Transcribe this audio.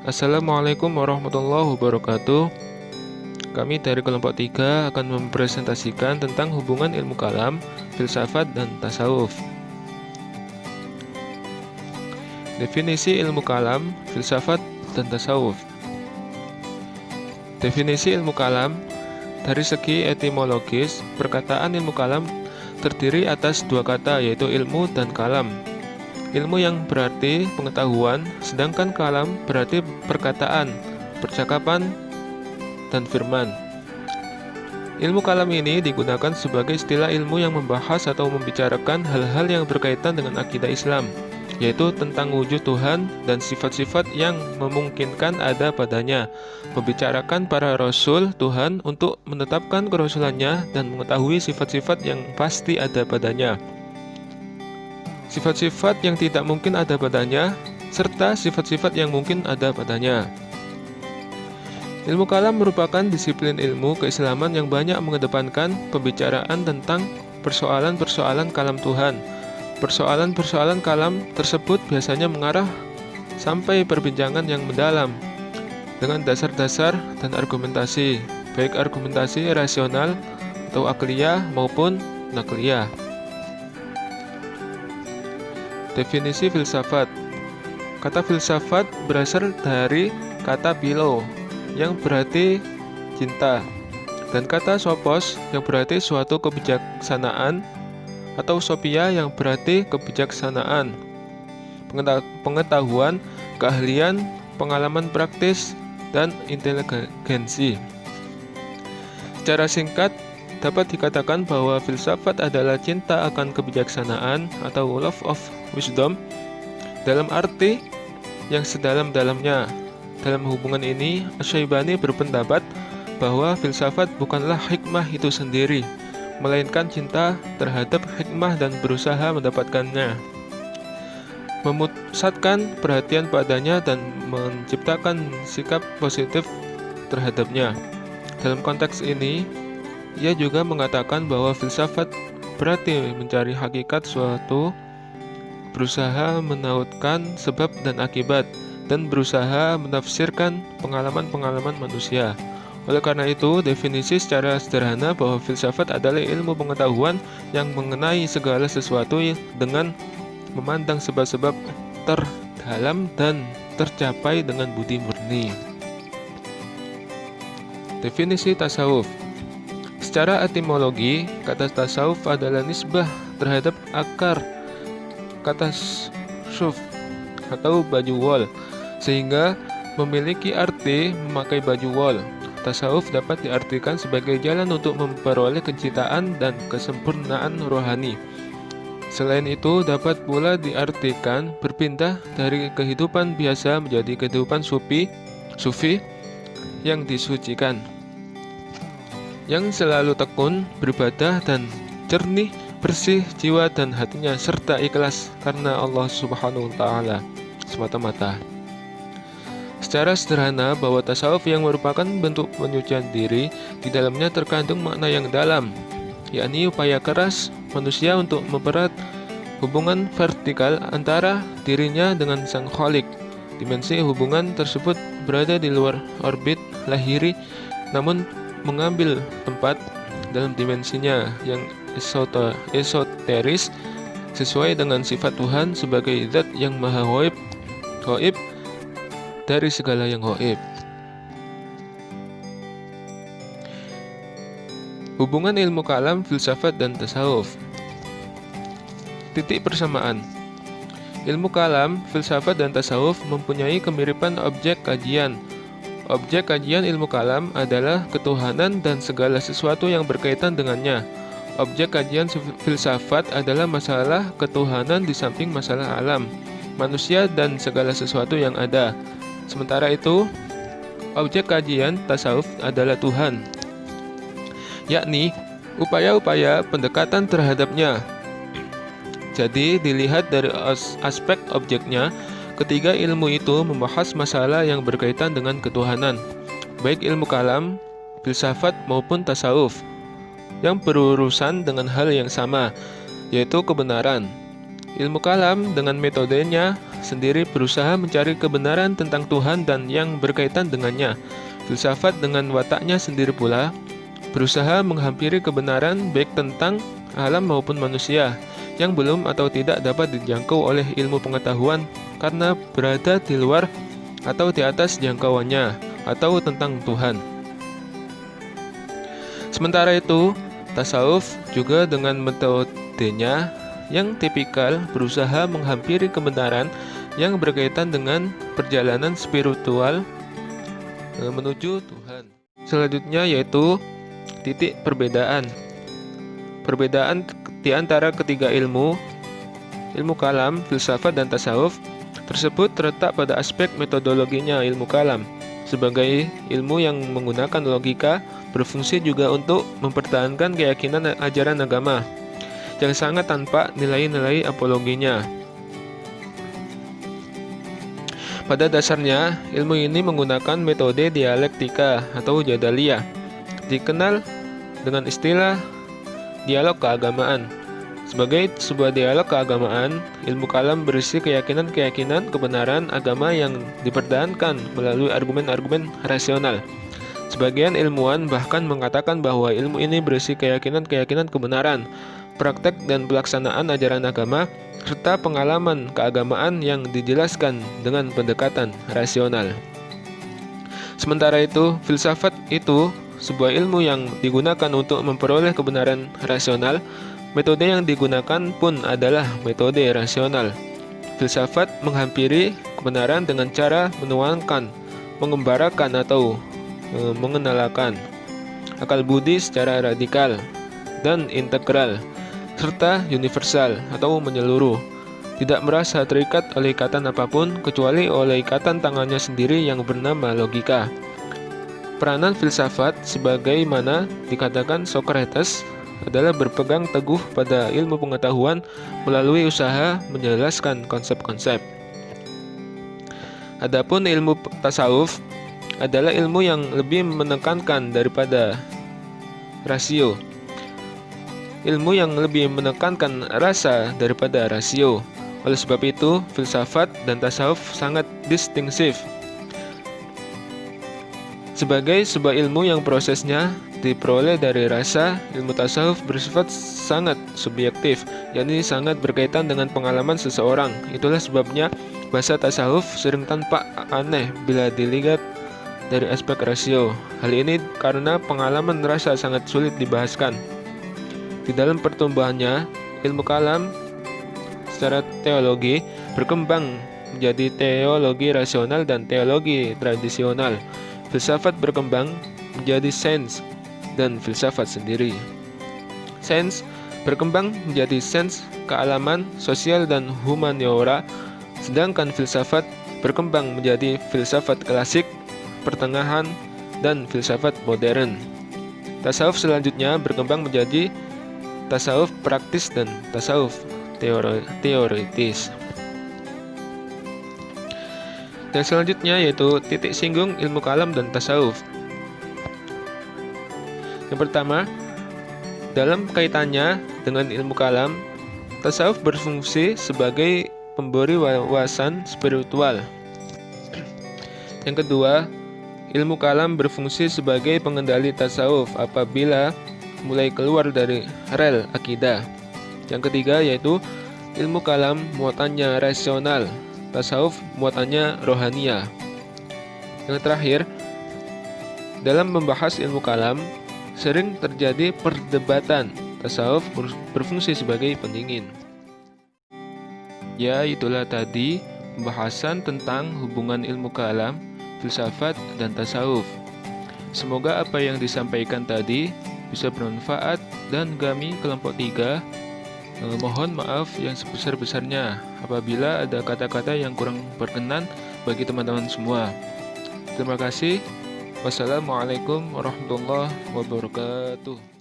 Assalamualaikum warahmatullahi wabarakatuh. Kami dari kelompok 3 akan mempresentasikan tentang hubungan ilmu kalam, filsafat, dan tasawuf. Definisi ilmu kalam, filsafat, dan tasawuf. Definisi ilmu kalam, dari segi etimologis, perkataan ilmu kalam terdiri atas dua kata, yaitu ilmu dan kalam. Ilmu yang berarti pengetahuan, sedangkan kalam berarti perkataan, percakapan, dan firman. Ilmu kalam ini digunakan sebagai istilah ilmu yang membahas atau membicarakan hal-hal yang berkaitan dengan akidah Islam, yaitu tentang wujud Tuhan dan sifat-sifat yang memungkinkan ada padanya, membicarakan para rasul Tuhan untuk menetapkan kerasulannya dan mengetahui sifat-sifat yang pasti ada padanya, sifat-sifat yang tidak mungkin ada padanya, serta sifat-sifat yang mungkin ada padanya. Ilmu kalam merupakan disiplin ilmu keislaman yang banyak mengedepankan pembicaraan tentang persoalan-persoalan kalam Tuhan. Persoalan-persoalan kalam tersebut biasanya mengarah sampai perbincangan yang mendalam dengan dasar-dasar dan argumentasi, baik argumentasi rasional atau akliyah maupun nakliyah. Definisi filsafat. Kata filsafat berasal dari kata philo yang berarti cinta, dan kata sophos yang berarti suatu kebijaksanaan, atau sophia yang berarti kebijaksanaan, pengetahuan, keahlian, pengalaman praktis, dan inteligensi. Secara singkat, dapat dikatakan bahwa filsafat adalah cinta akan kebijaksanaan atau love of wisdom dalam arti yang sedalam-dalamnya. Dalam hubungan ini, Asy-Syaibani berpendapat bahwa filsafat bukanlah hikmah itu sendiri, melainkan cinta terhadap hikmah dan berusaha mendapatkannya, memusatkan perhatian padanya dan menciptakan sikap positif terhadapnya. Dalam konteks ini, ia juga mengatakan bahwa filsafat berarti mencari hakikat suatu, berusaha menautkan sebab dan akibat, dan berusaha menafsirkan pengalaman-pengalaman manusia. Oleh karena itu, definisi secara sederhana bahwa filsafat adalah ilmu pengetahuan yang mengenai segala sesuatu dengan memandang sebab-sebab terdalam dan tercapai dengan budi murni. Definisi tasawuf. Secara etimologi, kata tasawuf adalah nisbah terhadap akar kata syuf atau baju wol, sehingga memiliki arti memakai baju wol. Tasawuf dapat diartikan sebagai jalan untuk memperoleh kecintaan dan kesempurnaan rohani. Selain itu, dapat pula diartikan berpindah dari kehidupan biasa menjadi kehidupan sufi yang disucikan, yang selalu tekun beribadah dan jernih, bersih jiwa dan hatinya, serta ikhlas karena Allah Subhanahu wa Ta'ala semata-mata. Secara sederhana, bahwa tasawuf yang merupakan bentuk penyucian diri, di dalamnya terkandung makna yang dalam, yakni upaya keras manusia untuk mempererat hubungan vertikal antara dirinya dengan Sang Khalik. Dimensi hubungan tersebut berada di luar orbit lahiri, namun mengambil tempat dalam dimensinya yang esoteris, sesuai dengan sifat Tuhan sebagai zat yang maha gaib dari segala yang gaib. Hubungan ilmu kalam, filsafat, dan tasawuf. Titik persamaan. Ilmu kalam, filsafat, dan tasawuf mempunyai kemiripan objek kajian. Objek kajian ilmu kalam adalah ketuhanan dan segala sesuatu yang berkaitan dengannya. Objek kajian filsafat adalah masalah ketuhanan di samping masalah alam, manusia, dan segala sesuatu yang ada. Sementara itu, objek kajian tasawuf adalah Tuhan, yakni upaya-upaya pendekatan terhadapnya. Jadi, dilihat dari aspek objeknya, ketiga ilmu itu membahas masalah yang berkaitan dengan ketuhanan, baik ilmu kalam, filsafat, maupun tasawuf, yang berurusan dengan hal yang sama, yaitu kebenaran. Ilmu kalam dengan metodenya sendiri berusaha mencari kebenaran tentang Tuhan dan yang berkaitan dengannya. Filsafat dengan wataknya sendiri pula berusaha menghampiri kebenaran baik tentang alam maupun manusia yang belum atau tidak dapat dijangkau oleh ilmu pengetahuan karena berada di luar atau di atas jangkauannya atau tentang Tuhan. Sementara itu, tasawuf juga dengan metodenya yang tipikal berusaha menghampiri kebenaran yang berkaitan dengan perjalanan spiritual menuju Tuhan. Selanjutnya yaitu titik perbedaan. Perbedaan di antara ketiga ilmu kalam, filsafat, dan tasawuf tersebut terletak pada aspek metodologinya. Ilmu kalam sebagai ilmu yang menggunakan logika berfungsi juga untuk mempertahankan keyakinan ajaran agama yang sangat tanpa nilai-nilai apologinya. Pada dasarnya, ilmu ini menggunakan metode dialektika atau jadaliyah, dikenal dengan istilah dialog keagamaan. Sebagai sebuah dialog keagamaan, ilmu kalam berisi keyakinan-keyakinan kebenaran agama yang dipertahankan melalui argumen-argumen rasional. Sebagian ilmuwan bahkan mengatakan bahwa ilmu ini berisi keyakinan-keyakinan kebenaran, praktek dan pelaksanaan ajaran agama, serta pengalaman keagamaan yang dijelaskan dengan pendekatan rasional. Sementara itu, filsafat itu sebuah ilmu yang digunakan untuk memperoleh kebenaran rasional. Metode yang digunakan pun adalah metode rasional. Filsafat menghampiri kebenaran dengan cara menuangkan, mengembarakan atau mengenalkan akal budi secara radikal dan integral, serta universal atau menyeluruh, tidak merasa terikat oleh ikatan apapun kecuali oleh ikatan tangannya sendiri yang bernama logika. Peranan filsafat sebagaimana dikatakan Socrates adalah berpegang teguh pada ilmu pengetahuan melalui usaha menjelaskan konsep-konsep. Adapun ilmu tasawuf adalah ilmu yang lebih menekankan daripada rasio. Ilmu yang lebih menekankan rasa daripada rasio. Oleh sebab itu, filsafat dan tasawuf sangat distinktif. Sebagai sebuah ilmu yang prosesnya diperoleh dari rasa, ilmu tasawuf bersifat sangat subjektif, yakni sangat berkaitan dengan pengalaman seseorang. Itulah sebabnya bahasa tasawuf sering tampak aneh bila dilihat dari aspek rasio. Hal ini karena pengalaman rasa sangat sulit dibahaskan. Di dalam pertumbuhannya, ilmu kalam secara teologi berkembang menjadi teologi rasional dan teologi tradisional. Filsafat berkembang menjadi sains dan filsafat sendiri. Sains berkembang menjadi sains kealaman, sosial, dan humaniora, sedangkan filsafat berkembang menjadi filsafat klasik, pertengahan, dan filsafat modern. Tasawuf selanjutnya berkembang menjadi tasawuf praktis dan tasawuf teoritis. Dan selanjutnya yaitu titik singgung ilmu kalam dan tasawuf. Yang pertama, dalam kaitannya dengan ilmu kalam, tasawuf berfungsi sebagai pemberi wawasan spiritual. Yang kedua, ilmu kalam berfungsi sebagai pengendali tasawuf apabila mulai keluar dari rel akidah. Yang ketiga yaitu ilmu kalam muatannya rasional, tasawuf muatannya rohania. Yang terakhir, dalam membahas ilmu kalam sering terjadi perdebatan. Tasawuf berfungsi sebagai pendingin. Ya, itulah tadi pembahasan tentang hubungan ilmu kalam, filsafat, dan tasawuf. Semoga apa yang disampaikan tadi bisa bermanfaat dan kami kelompok 3 mohon maaf yang sebesar-besarnya apabila ada kata-kata yang kurang berkenan bagi teman-teman semua. Terima kasih. Wassalamualaikum warahmatullahi wabarakatuh.